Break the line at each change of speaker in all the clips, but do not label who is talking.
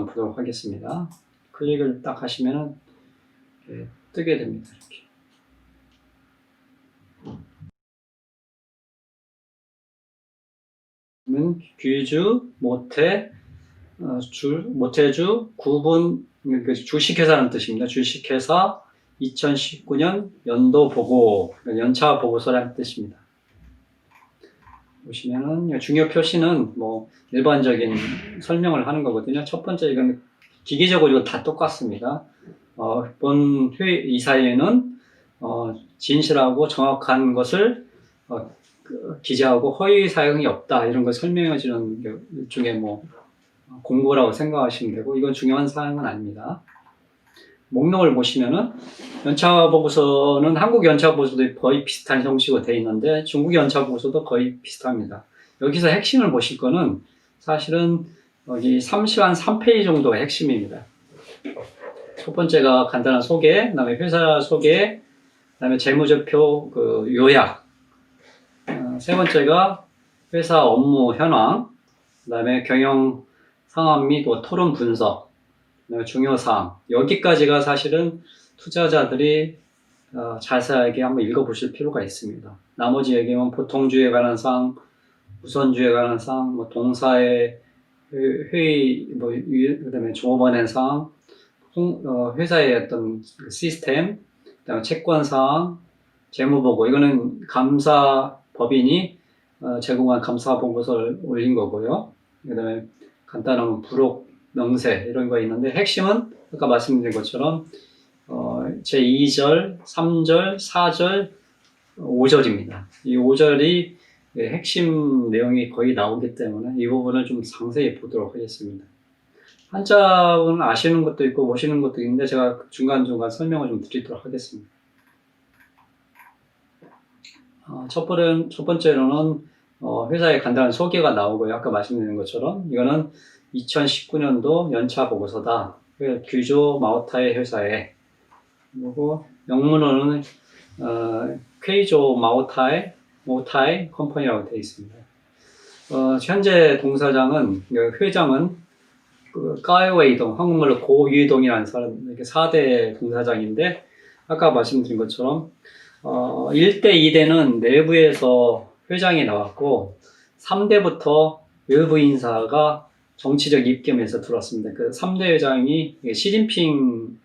한번 보도록 하겠습니다. 클릭을 딱 하시면은 뜨게 됩니다. 이렇게. 그러면 귀주, 모태, 모태주, 구분, 주식회사라는 뜻입니다. 주식회사 2019년 연도 보고, 연차 보고서라는 뜻입니다. 보시면은 중요 표시는 뭐 일반적인 설명을 하는 거거든요. 첫 번째 이건 기계적으로 이건 다 똑같습니다. 본 이 사이에는 진실하고 정확한 것을 기재하고 허위 사용이 없다 이런 걸 설명해 주는 일종의 뭐 공고라고 생각하시면 되고, 이건 중요한 사항은 아닙니다. 목록을 보시면은 연차보고서는 한국 연차보고서도 거의 비슷한 형식으로 되어 있는데 중국 연차보고서도 거의 비슷합니다. 여기서 핵심을 보실 거는 사실은 여기 30한 3페이지 정도가 핵심입니다. 첫 번째가 간단한 소개, 그 다음에 회사 소개, 그 다음에 재무제표 요약, 세 번째가 회사 업무 현황, 그 다음에 경영 상황 및 토론 분석, 중요사항, 여기까지가 사실은 투자자들이 자세하게 한번 읽어보실 필요가 있습니다. 나머지 얘기는 보통주에 관한 사항, 우선주에 관한 사항, 뭐 동사의 회의, 그 다음에 종업원의 사항, 회사의 어떤 시스템, 그 다음에 채권사항, 재무보고, 이거는 감사법인이 제공한 감사보고서를 올린 거고요. 그 다음에 간단한 부록, 명세 이런 거 있는데 핵심은 아까 말씀드린 것처럼 제2절, 3절, 4절, 5절입니다. 이 5절이 핵심 내용이 거의 나오기 때문에 이 부분을 좀 상세히 보도록 하겠습니다. 한자는 아시는 것도 있고 모시는 것도 있는데 제가 중간중간 설명을 좀 드리도록 하겠습니다. 첫 번째로는 회사의 간단한 소개가 나오고요. 아까 말씀드린 것처럼 이거는 2019년도 연차 보고서다. 규조 마오타이 회사에, 그리고 영문으로는 퀘이조 마오타이 컴퍼니라고 되어 있습니다. 현재 동사장은, 회장은 까이웨이동, 한국말로 고유동이라는 사람, 이렇게 4대 동사장인데, 아까 말씀드린 것처럼 1대, 2대는 내부에서 회장이 나왔고 3대부터 외부 인사가 정치적 입김에서 들어왔습니다. 그 3대 회장이 시진핑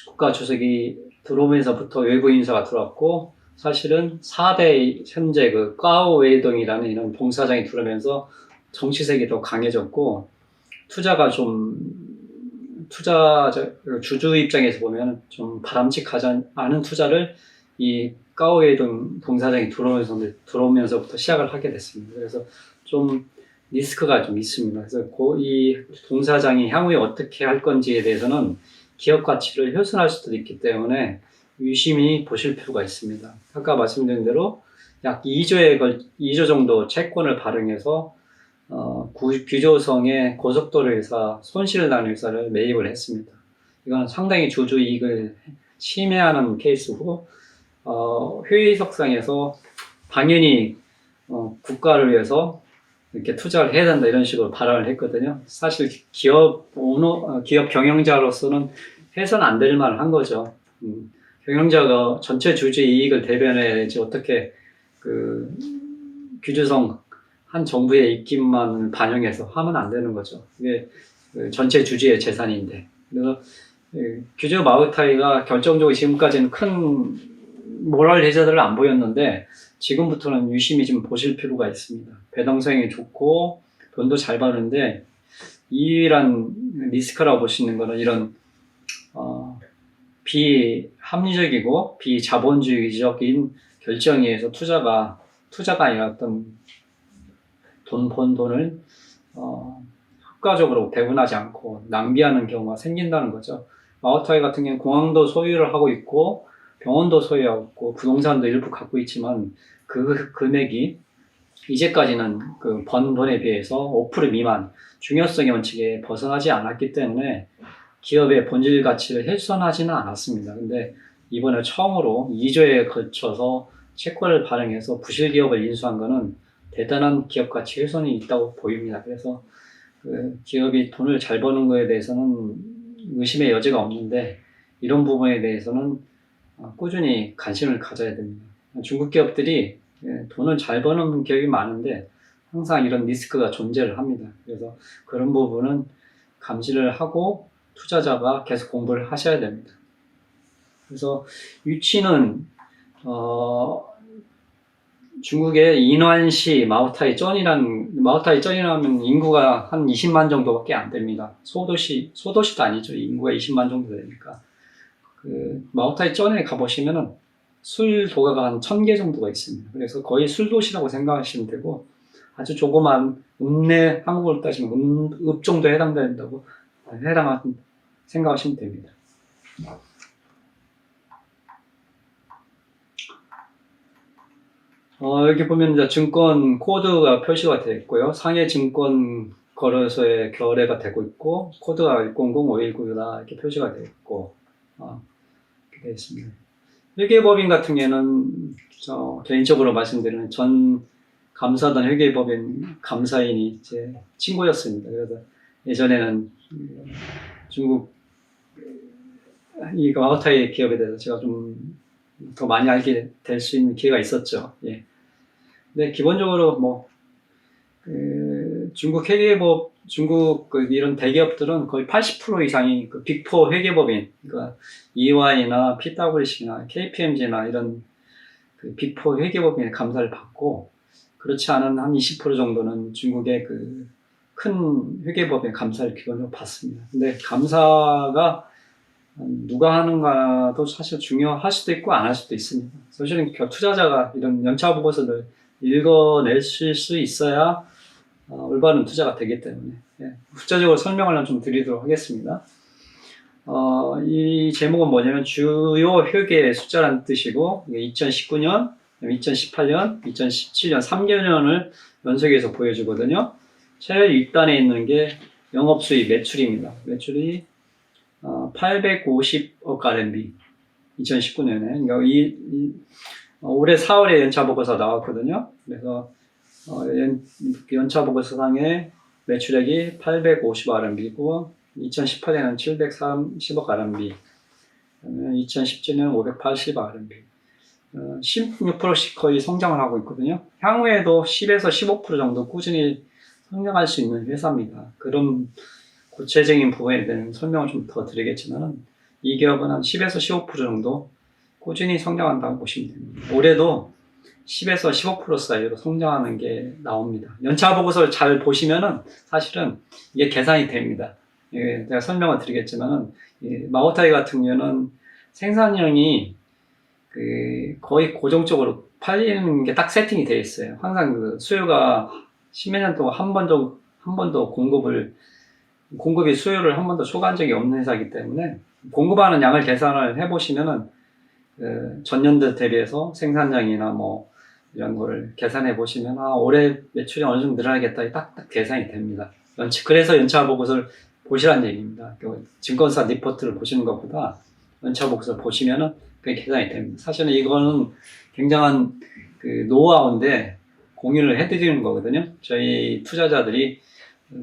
국가 주석이 들어오면서부터 외부 인사가 들어왔고, 사실은 4대 현재 까오웨이동이라는 이런 동사장이 들어오면서 정치색이 더 강해졌고, 주주 입장에서 보면 좀 바람직하지 않은 투자를 이 까오웨이동 동사장이 들어오면서부터 시작을 하게 됐습니다. 그래서 좀 리스크가 좀 있습니다. 그래서 이 동사장이 향후에 어떻게 할 건지에 대해서는 기업 가치를 훼손할 수도 있기 때문에 유심히 보실 필요가 있습니다. 아까 말씀드린 대로 약 2조 정도 채권을 발행해서 규조성의 고속도로 회사, 손실을 나는 회사를 매입을 했습니다. 이건 상당히 주주 이익을 침해하는 케이스고, 회의석상에서 당연히 국가를 위해서 이렇게 투자를 해야 된다 이런 식으로 발언을 했거든요. 사실 기업 경영자로서는 해서는 안 될 말을 한 거죠. 경영자가 전체 주주의 이익을 대변해야지 어떻게 규조성 한 정부의 입김만 반영해서 하면 안 되는 거죠. 이게 전체 주주의 재산인데. 그래서 규조 마오타이가 결정적으로 지금까지는 큰 모랄 해저들을 안 보였는데 지금부터는 유심히 좀 보실 필요가 있습니다. 배당성이 좋고 돈도 잘 버는데 유일한 리스크라고 볼 수 있는 거는 이런 비합리적이고 비자본주의적인 결정에 의해서 투자가 아니라 어떤 번 돈을 효과적으로 배분하지 않고 낭비하는 경우가 생긴다는 거죠. 마오타이 같은 경우는 공항도 소유를 하고 있고 병원도 소유하고 있고 부동산도 일부 갖고 있지만 그 금액이 이제까지는 번 돈에 비해서 5% 미만 중요성의 원칙에 벗어나지 않았기 때문에 기업의 본질 가치를 훼손하지는 않았습니다. 근데 이번에 처음으로 2조에 걸쳐서 채권을 발행해서 부실기업을 인수한 것은 대단한 기업 가치 훼손이 있다고 보입니다. 그래서 그 기업이 돈을 잘 버는 거에 대해서는 의심의 여지가 없는데 이런 부분에 대해서는 꾸준히 관심을 가져야 됩니다. 중국 기업들이 돈을 잘 버는 기업이 많은데 항상 이런 리스크가 존재를 합니다. 그래서 그런 부분은 감시를 하고 투자자가 계속 공부를 하셔야 됩니다. 그래서 유치는 중국의 인완시 마오타이전이라는 인구가 한 20만 정도밖에 안 됩니다. 소도시도 아니죠. 인구가 20만 정도 되니까. 그 마오타이전에 가보시면은 술 도가가 한 1000개 정도가 있습니다. 그래서 거의 술도시라고 생각하시면 되고, 아주 조그만 한국으로 따지면 읍 정도에 해당된다고 생각하시면 됩니다. 여기 보면 이제 증권 코드가 표시가 되어 있고요. 상해 증권 거래소에 거래가 되고 있고, 코드가 100519다 이렇게 표시가 되어 있고, 이렇게 되어 있습니다. 회계법인 같은 경우에는 개인적으로 말씀드리면 전 감사단 회계법인 감사인이 제 친구였습니다. 그래서 예전에는 중국 이 마오타이 기업에 대해서 제가 좀 더 많이 알게 될 수 있는 기회가 있었죠. 예. 근데 기본적으로 중국 이런 대기업들은 거의 80% 이상이 그 빅4 회계법인, 그러니까 EY나 PwC나 KPMG나 이런 그 빅4 회계법인의 감사를 받고, 그렇지 않은 한 20% 정도는 중국의 그 큰 회계법인 감사를 기본적으로 받습니다. 근데 감사가 누가 하는가도 사실 중요할 수도 있고 안 할 수도 있습니다. 사실은 투자자가 이런 연차 보고서를 읽어낼 수 있어야 올바른 투자가 되기 때문에, 구체적으로 설명을 좀 드리도록 하겠습니다. 이 제목은 뭐냐면 주요 회계 숫자라는 뜻이고, 2019년, 2018년, 2017년 3개년을 연속해서 보여주거든요. 제일 윗단에 있는 게 영업수익 매출입니다. 매출이 850억 RMB 2019년에, 그러니까 올해 4월에 연차 보고서 나왔거든요. 그래서 연차 보고서상의 매출액이 850억 RMB고 2018년은 730억 RMB, 2017년은 580억 RMB, 16%씩 거의 성장을 하고 있거든요. 향후에도 10에서 15% 정도 꾸준히 성장할 수 있는 회사입니다. 그런 구체적인 부분에 대한 설명을 좀 더 드리겠지만, 이 기업은 한 10에서 15% 정도 꾸준히 성장한다고 보시면 됩니다. 올해도 10에서 15% 사이로 성장하는 게 나옵니다. 연차 보고서를 잘 보시면은 사실은 이게 계산이 됩니다. 제가 설명을 드리겠지만, 마오타이 같은 경우는 생산량이 거의 고정적으로 팔리는 게 딱 세팅이 되어 있어요. 항상 그 수요가 10몇 년 동안 한 번도 공급이 수요를 한 번도 초과한 적이 없는 회사이기 때문에, 공급하는 양을 계산을 해보시면은 전년도 대비해서 생산량이나 이런 거를 계산해 보시면 올해 매출이 어느 정도 늘어나겠다 딱 계산이 됩니다. 그래서 연차 보고서를 보시라는 얘기입니다. 증권사 리포트를 보시는 것보다 연차 보고서를 보시면은 그게 계산이 됩니다. 사실은 이거는 굉장한 그 노하우인데 공유를 해드리는 거거든요. 저희 투자자들이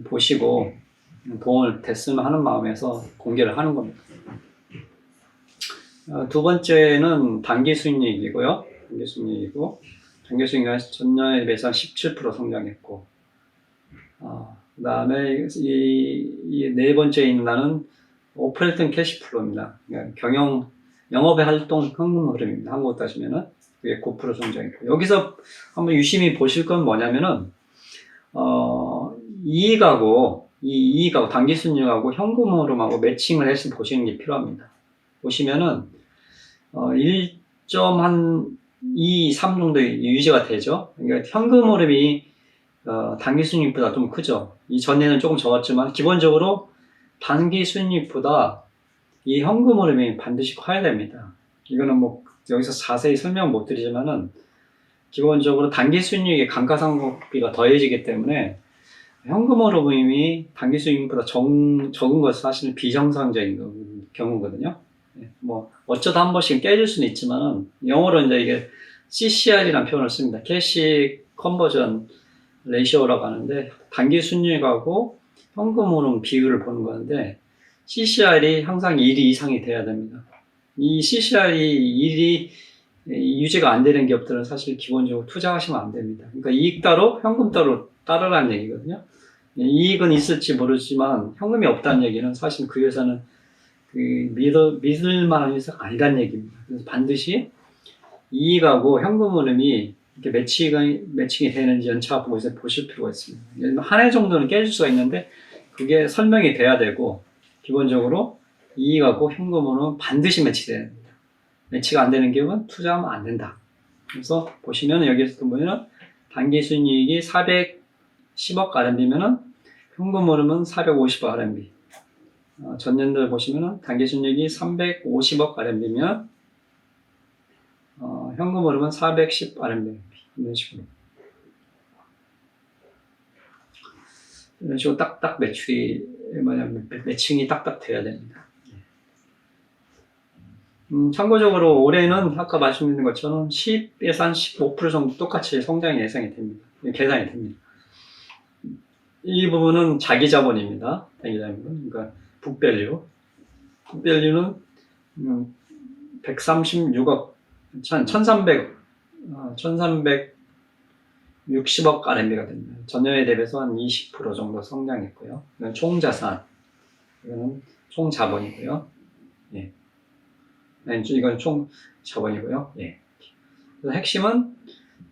보시고 도움을 됐으면 하는 마음에서 공개를 하는 겁니다. 두 번째는 단기 수익률이고요. 단기 수익률은 전년에 비해서 17% 성장했고, 그 다음에 이 네 번째 있는 단은 오퍼레이팅 캐시플로우입니다. 그러니까 영업의 활동 현금 흐름입니다. 한국으로 따지면은 그게 9% 성장했고, 여기서 한번 유심히 보실 건 뭐냐면은 이익하고 단기 수익률하고 현금 흐름하고 매칭을 해서 보시는 게 필요합니다. 보시면은 1.23 정도 유지가 되죠. 그러니까 현금 흐름이 단기 수익률보다 좀 크죠. 이 전에는 조금 적었지만 기본적으로 단기 수익률보다 이 현금 흐름이 반드시 커야 됩니다. 이거는 여기서 자세히 설명 못 드리지만은 기본적으로 단기 수익률에 감가상각비가 더해지기 때문에 현금 흐름이 단기 수익률보다 적은 것은 사실은 비정상적인 경우거든요. 어쩌다 한 번씩 깨질 수는 있지만은, 영어로 이제 이게 CCR이라는 표현을 씁니다. 캐시 컨버전 레이시오라고 하는데, 단기 순이익하고 현금흐름 비율을 보는 건데 CCR이 항상 1이 이상이 돼야 됩니다. 이 CCR이 1이 유지가 안 되는 기업들은 사실 기본적으로 투자하시면 안 됩니다. 그러니까 이익 따로 현금 따로 따르라는 얘기거든요. 이익은 있을지 모르지만 현금이 없다는 얘기는 사실 그 회사는 믿을 만한 회사가 아니라는 얘기입니다. 그래서 반드시 이익하고 현금 흐름이 이렇게 매칭이 되는지 연차 보고 이제 보실 필요가 있습니다. 한 해 정도는 깨질 수가 있는데 그게 설명이 돼야 되고 기본적으로 이익하고 현금 흐름은 반드시 매치돼야 됩니다. 매치가 안 되는 기업은 투자하면 안 된다. 그래서 보시면 여기서 보면 단기 순이익이 410억 RMB면은 현금 흐름은 450억 RMB. 전년도에 보시면은 단기 순이익이 350억 RMB면 현금 흐름은 410 RMB. 이런 식으로. 이런 식으로 딱딱 매칭이 딱딱 돼야 됩니다. 참고적으로 올해는 아까 말씀드린 것처럼 10에서 한 15% 정도 똑같이 성장이 예상이 됩니다. 계산이 됩니다. 이 부분은 자기 자본입니다. 자기 자본. 그러니까 북밸류. 북밸류는 136억, 1360억 RMB가 됩니다. 전년에 대비해서 한 20% 정도 성장했고요. 이건 총자산. 이거는 총자본이고요. 예. 이건 총 자본이고요. 예. 그래서 핵심은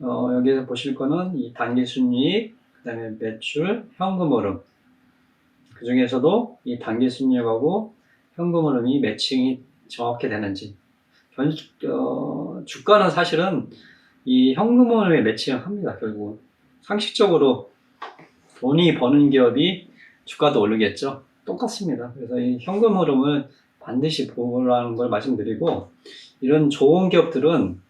여기서 보실 거는 이 단기 순이익, 그다음에 매출, 현금 흐름. 그 중에서도 이 단기 순이익하고 현금 흐름이 매칭이 정확히 되는지. 주가는 사실은 이 현금 흐름에 매칭을 합니다. 결국 상식적으로 돈이 버는 기업이 주가도 오르겠죠. 똑같습니다. 그래서 이 현금 흐름을 반드시 보라는 걸 말씀드리고, 이런 좋은 기업들은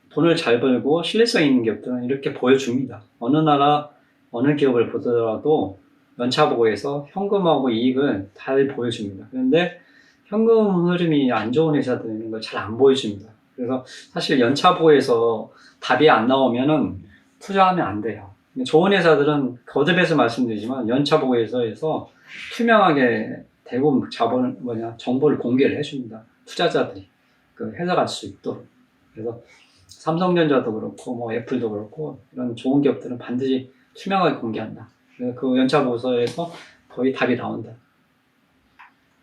돈을 잘 벌고 신뢰성 있는 기업들은 이렇게 보여줍니다. 어느 나라 어느 기업을 보더라도 연차 보고에서 현금하고 이익을 잘 보여줍니다. 그런데 현금 흐름이 안 좋은 회사들은 걸 잘 안 보여줍니다. 그래서 사실 연차 보고에서 답이 안 나오면은 투자하면 안 돼요. 좋은 회사들은 거듭해서 말씀드리지만 연차 보고에서 투명하게 대부분 정보를 공개를 해줍니다. 투자자들이 그 해석할 수 있도록. 그래서 삼성전자도 그렇고 뭐 애플도 그렇고 이런 좋은 기업들은 반드시 투명하게 공개한다. 그래서 그 연차 보고서에서 거의 답이 나온다.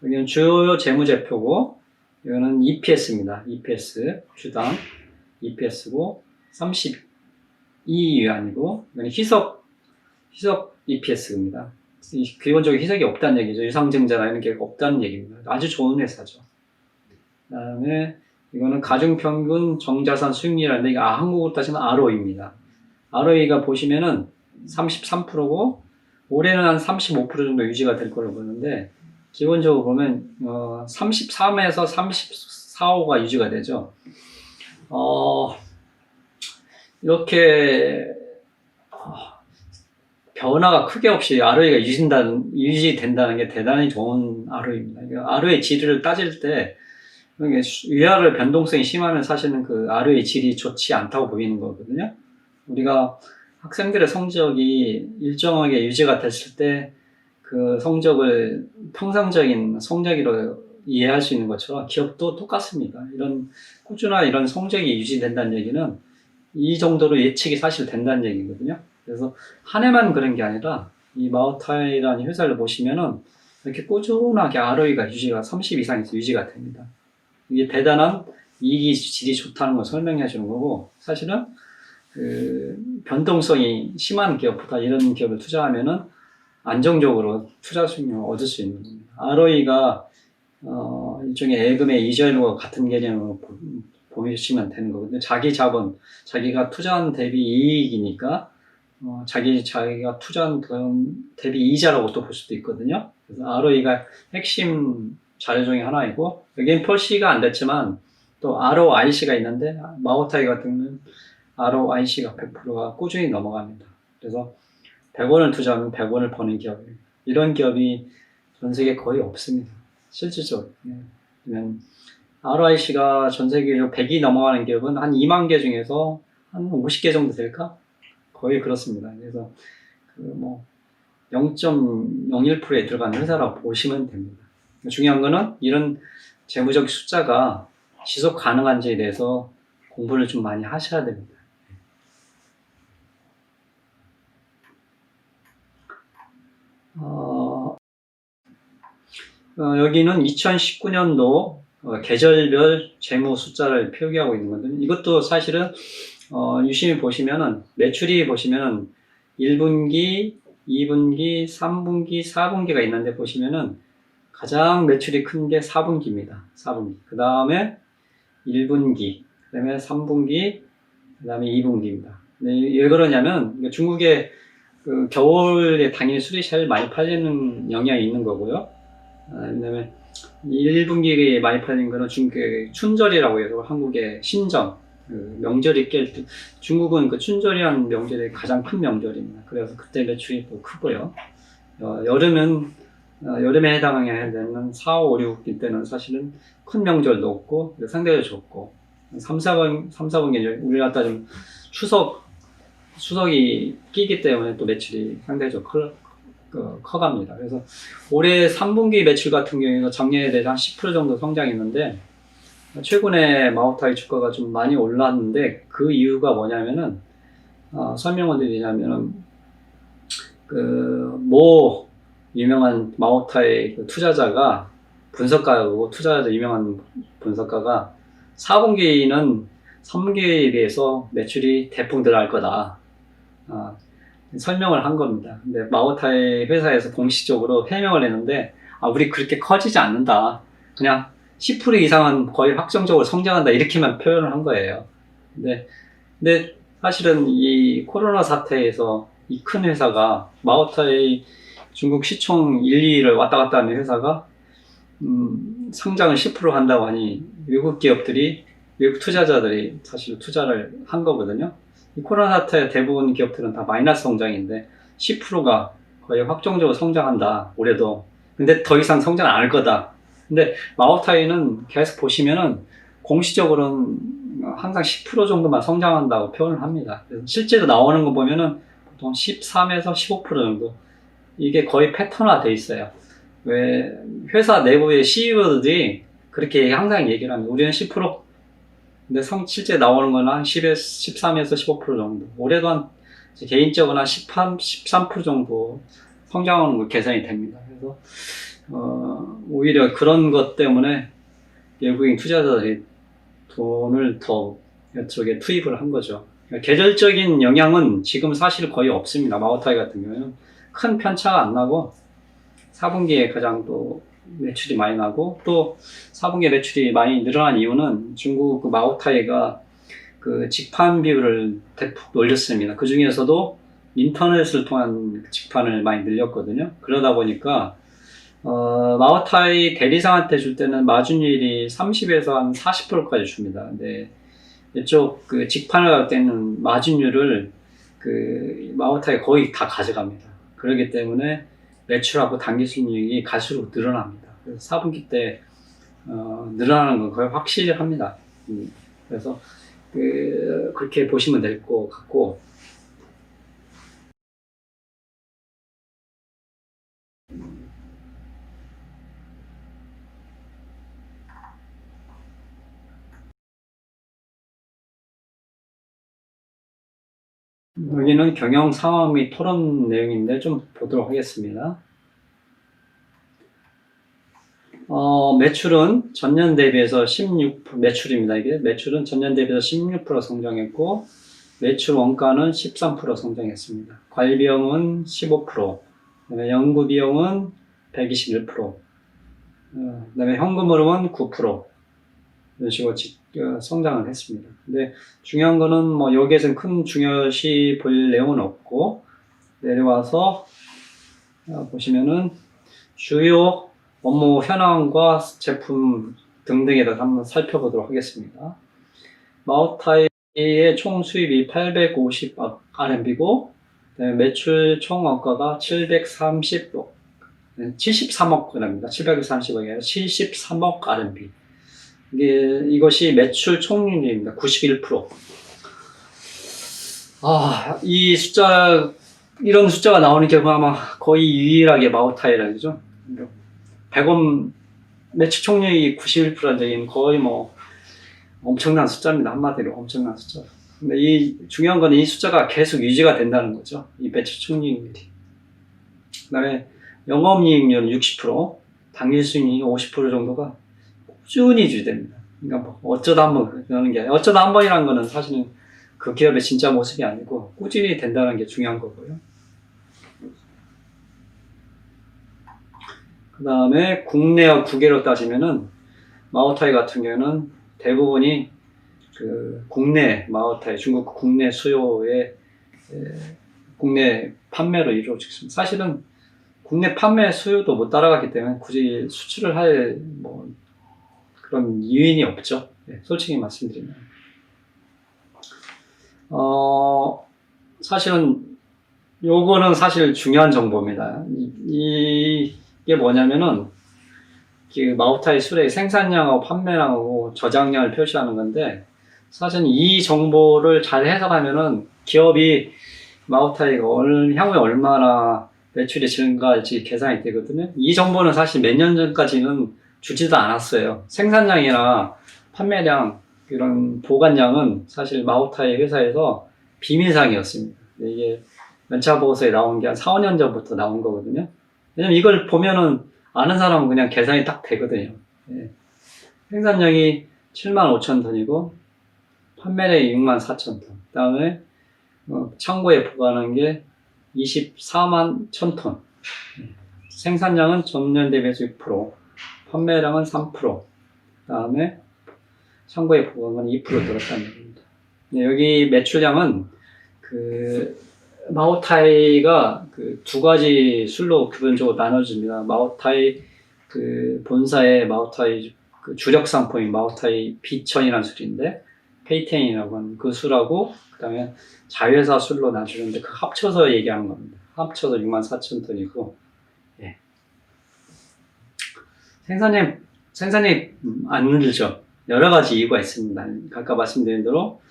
여기는 주요 재무제표고, 이거는 EPS입니다. EPS 주당 EPS고 32위안이고, 이건 희석 EPS입니다. 기본적으로 희석이 없다는 얘기죠. 유상증자나 이런 게 없다는 얘기입니다. 아주 좋은 회사죠. 그 다음에 이거는 가중평균 정자산 수익률이라는데, 이거 한국으로 따지면 ROE입니다. ROE가 보시면은 33%고 올해는 한 35% 정도 유지가 될 거로 보는데, 기본적으로 보면 33에서 34호가 유지가 되죠. 이렇게 변화가 크게 없이 ROE가 유지된다는 게 대단히 좋은 ROE입니다. ROE 질을 따질 때 위아래 변동성이 심하면 사실은 그 ROE 질이 좋지 않다고 보이는 거거든요. 우리가 학생들의 성적이 일정하게 유지가 됐을 때 그 성적을 평상적인 성적으로 이해할 수 있는 것처럼 기업도 똑같습니다. 이런 꾸준한 이런 성적이 유지된다는 얘기는 이 정도로 예측이 사실 된다는 얘기거든요. 그래서 한 해만 그런 게 아니라 이 마우타이라는 회사를 보시면은 이렇게 꾸준하게 ROE가 유지가 30 이상에서 유지가 됩니다. 이게 대단한 이익 질이 좋다는 걸 설명해 주는 거고, 사실은 그 변동성이 심한 기업보다 이런 기업을 투자하면은 안정적으로 투자 수익률을 얻을 수 있는 겁니다. ROE가 일종의 예금의 이자율과 같은 개념으로 보시면 되는 거거든요. 자기 자본, 자기가 투자한 대비 이익이니까 자기가 투자한 돈 대비 이자라고 또 볼 수도 있거든요. 그래서 ROE가 핵심 자료 중에 하나이고, 여기는 표시가 안 됐지만 또 ROIC가 있는데, 마오타이 같은 경우는 ROIC가 100%가 꾸준히 넘어갑니다. 그래서 100원을 투자하면 100원을 버는 기업이에요. 이런 기업이 전 세계에 거의 없습니다. 실질적으로. ROIC가 전 세계적으로 100이 넘어가는 기업은 한 2만 개 중에서 한 50개 정도 될까? 거의 그렇습니다. 그래서 0.01%에 들어가는 회사라고 보시면 됩니다. 중요한 거는 이런 재무적 숫자가 지속 가능한지에 대해서 공부를 좀 많이 하셔야 됩니다. 여기는 2019년도 계절별 재무 숫자를 표기하고 있는 건데, 이것도 사실은 유심히 보시면은 매출이 보시면은 1분기, 2분기, 3분기, 4분기가 있는데 보시면은 가장 매출이 큰 게 4분기입니다. 4분기. 그 다음에 1분기, 그 다음에 3분기, 그 다음에 2분기입니다. 왜 그러냐면 중국에 그 겨울에 당연히 술이 제일 많이 팔리는 영향이 있는 거고요. 왜냐면 1분기에 많이 팔린 거는 중국의 춘절이라고 해서 한국의 신정, 그 명절이 깰 때, 중국은 그 춘절이라는 명절이 가장 큰 명절입니다. 그래서 그때 매출이 또 크고요. 여름에 해당하게 되는 4, 5, 6기 때는 사실은 큰 명절도 없고 상대적으로 좋고 3, 4분기 우리나라 따지면 추석이 끼기 때문에 또 매출이 상대적으로 커갑니다. 그래서 올해 3분기 매출 같은 경우에는 작년에 대해서 한 10% 정도 성장했는데 최근에 마오타이 주가가 좀 많이 올랐는데 그 이유가 뭐냐면은 설명을 드리자면은 모 유명한 마오타이 투자자가 분석가고 유명한 분석가가 4분기는 3분기에 비해서 매출이 대폭 늘어날 거다. 설명을 한 겁니다. 근데 마오타이 회사에서 공식적으로 해명을 했는데, 우리 그렇게 커지지 않는다. 그냥 10% 이상은 거의 확정적으로 성장한다. 이렇게만 표현을 한 거예요. 근데 사실은 이 코로나 사태에서 이 큰 회사가 마오타이 중국 시총 1, 2위를 왔다 갔다 하는 회사가 상장을 10% 한다고 하니 외국 투자자들이 사실 투자를 한 거거든요. 이 코로나 사태 대부분 기업들은 다 마이너스 성장인데 10%가 거의 확정적으로 성장한다, 올해도. 근데 더 이상 성장 안 할 거다. 근데 마오타이는 계속 보시면은 공식적으로는 항상 10% 정도만 성장한다고 표현을 합니다. 그래서 실제로 나오는 거 보면은 보통 13에서 15% 정도. 이게 거의 패턴화 돼 있어요. 왜 회사 내부의 CEO들이 그렇게 항상 얘기를 합니다. 우리는 10%. 근데 실제 나오는 건 한 13에서 15% 정도. 올해도 개인적으로 한 13% 정도 성장하는 거 계산이 됩니다. 그래서, 오히려 그런 것 때문에 외국인 투자자들이 돈을 더 이쪽에 투입을 한 거죠. 그러니까 계절적인 영향은 지금 사실 거의 없습니다. 마오타이 같은 경우는 큰 편차가 안 나고 4분기에 가장 또 매출이 많이 나고, 또 4분기에 매출이 많이 늘어난 이유는 중국 마오타이가 그 직판 비율을 대폭 올렸습니다. 그 중에서도 인터넷을 통한 직판을 많이 늘렸거든요. 그러다 보니까 마오타이 대리상한테 줄 때는 마진율이 30에서 한 40%까지 줍니다. 근데 이쪽 그 직판을 할 때는 마진율을 마오타이 거의 다 가져갑니다. 그렇기 때문에 매출하고 당기순이익이 갈수록 늘어납니다. 그래서 4분기 때 늘어나는 건 거의 확실합니다. 그래서 그렇게 보시면 될 것 같고, 여기는 경영 상황 및 토론 내용인데 좀 보도록 하겠습니다. 매출은 전년 대비해서 매출입니다. 이게 매출은 전년 대비해서 16% 성장했고, 매출 원가는 13% 성장했습니다. 관리비용은 15%, 그다음에 연구비용은 121%, 그다음에 현금 흐름은 9%, 이런 식으로 성장을 했습니다. 근데 중요한 거는 여기에서는 큰 중요시 볼 내용은 없고, 내려와서 보시면은 주요 업무 현황과 제품 등등에 대해서 한번 살펴보도록 하겠습니다. 마오타이의 총 수입이 850억 RMB고, 매출 총 원가가 73억 RMB입니다. 730억이 아니라 73억 RMB. 이것이 매출 총률입니다. 91%. 이 숫자 이런 숫자가 나오는 경우가 아마 거의 유일하게 마오타이라 그죠. 100원 매출 총리익이 91%인 거의 뭐 엄청난 숫자입니다. 한마디로 엄청난 숫자. 근데 이 중요한 건 이 숫자가 계속 유지가 된다는 거죠. 이 매출 총리익률이. 그다음에 영업이익률은 60%, 당일 수익률이 50% 정도가 꾸준히 유지됩니다. 그러니까 뭐 어쩌다 한번 그러는 게 아니라, 어쩌다 한 번이라는 거는 사실은 그 기업의 진짜 모습이 아니고 꾸준히 된다는 게 중요한 거고요. 그 다음에 국내와 국외로 따지면은 마오타이 같은 경우는 대부분이 그 국내 마오타이, 중국 국내 수요의 국내 판매로 이루어지고 있습니다. 사실은 국내 판매 수요도 못 따라갔기 때문에 굳이 수출을 할 뭐 그런 이유는 없죠. 네, 솔직히 말씀드리면. 사실은 요거는 사실 중요한 정보입니다. 이게 뭐냐면은 그 마오타이 술의 생산량하고 판매량하고 저장량을 표시하는 건데, 사실 이 정보를 잘 해석하면은 기업이 마오타이가 향후에 얼마나 매출이 증가할지 계산이 되거든요. 이 정보는 사실 몇 년 전까지는 주지도 않았어요. 생산량이나 판매량, 이런 보관량은 사실 마오타이 회사에서 비밀사항이었습니다. 이게 연차보고서에 나온 게 한 4, 5년 전부터 나온 거거든요. 왜냐면 이걸 보면은 아는 사람은 그냥 계산이 딱 되거든요. 예. 생산량이 75,000톤이고 판매량이 64,000톤. 그 다음에 창고에 보관한 게 241,000톤. 생산량은 전년 대비해서 6%, 판매량은 3%, 그 다음에 창고에 보관한 건 2% 늘었다는 얘기입니다. 네, 여기 매출량은 그 마오타이가 그 두 가지 술로 기본적으로 나눠집니다. 마오타이 그 본사의 마오타이 그 주력 상품인 마오타이 비천이라는 술인데, 페이텐이라고 하는 그 술하고, 그 다음에 자회사 술로 나누는데 그 합쳐서 얘기하는 겁니다. 합쳐서 64,000톤이고, 예. 생산량이 안 늘죠. 여러 가지 이유가 있습니다. 아까 말씀드린 대로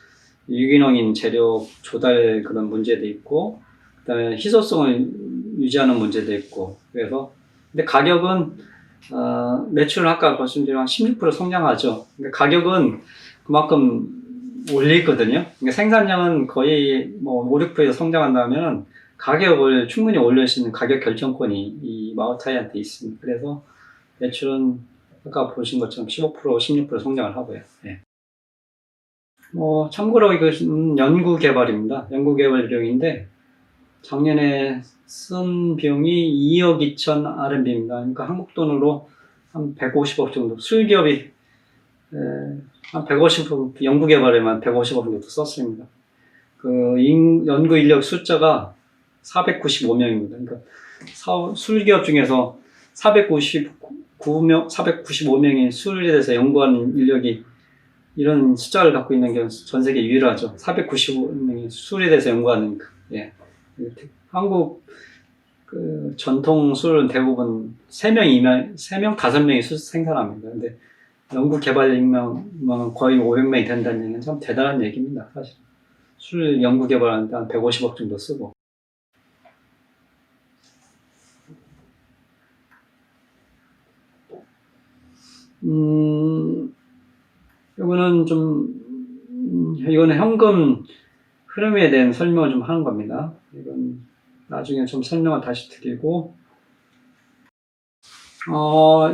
유기농인 재료 조달 그런 문제도 있고, 그 다음에 희소성을 유지하는 문제도 있고, 그래서 근데 가격은 매출은 아까 말씀드린 한 16% 성장하죠. 그러니까 가격은 그만큼 올리거든요. 그러니까 생산량은 거의 뭐 5, 6% 성장한다면 가격을 충분히 올릴 수 있는 가격 결정권이 이 마오타이한테 있습니다. 그래서 매출은 아까 보신 것처럼 15%, 16% 성장을 하고요. 예. 참고로 이것은 연구 개발입니다. 연구 개발 비용인데, 작년에 쓴 비용이 2억 2천 RMB입니다. 그러니까 한국 돈으로 한 150억 정도, 술기업이 한 150억, 연구 개발에만 150억 정도 썼습니다. 그 연구 인력 숫자가 495명입니다. 그러니까 술기업 중에서 495명의 술에 대해서 연구하는 인력이 이런 숫자를 갖고 있는 게 전 세계 유일하죠. 495명의 술에 대해서 연구하는, 예. 한국 그 전통 술은 대부분 3명, 5명이 술 생산합니다. 근데 연구 개발 인명은 거의 500명이 된다는 얘기는 참 대단한 얘기입니다. 사실. 술 연구 개발하는데 한 150억 정도 쓰고. 이거는 현금 흐름에 대한 설명을 좀 하는 겁니다. 이건 나중에 좀 설명을 다시 드리고,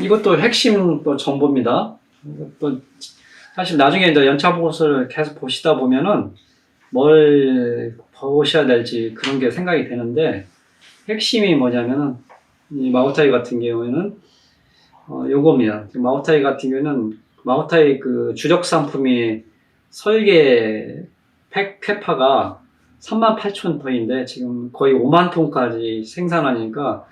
이것도 핵심 또 정보입니다. 또 사실 나중에 이제 연차 보고서를 계속 보시다 보면은 뭘 보셔야 될지 그런 게 생각이 되는데, 핵심이 뭐냐면은 이 마오타이 같은 경우에는 요겁니다. 마오타이 같은 경우는 마오타이 그 주력 상품이 설계 폐파가 38,000톤인데 지금 거의 5만 톤까지 생산하니까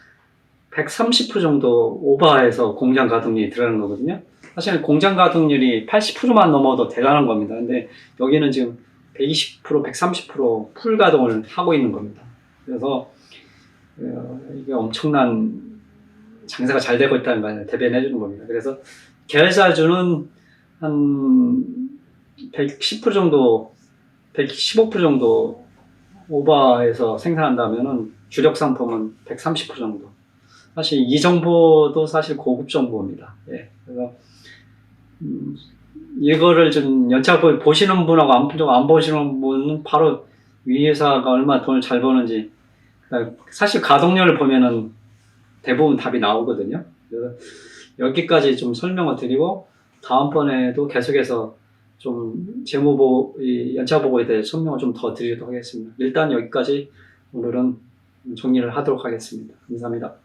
130% 정도 오버해서 공장 가동률이 들어가는 거거든요. 사실 공장 가동률이 80%만 넘어도 대단한 겁니다. 근데 여기는 지금 120%, 130%풀 가동을 하고 있는 겁니다. 그래서 이게 엄청난 장사가 잘 되고 있다는 걸 대변해 주는 겁니다. 그래서 계열사주는 한 110% 정도, 115% 정도 오버해서 생산한다면은 주력 상품은 130% 정도. 사실 이 정보도 사실 고급 정보입니다. 예. 그래서 이거를 좀 연차 보시는 분하고 안 보시는 분은 바로 위 회사가 얼마나 돈을 잘 버는지, 사실 가동률을 보면은 대부분 답이 나오거든요. 그래서 여기까지 좀 설명을 드리고 다음번에도 계속해서 좀 이 연차 보고에 대해 설명을 좀 더 드리도록 하겠습니다. 일단 여기까지 오늘은 정리를 하도록 하겠습니다. 감사합니다.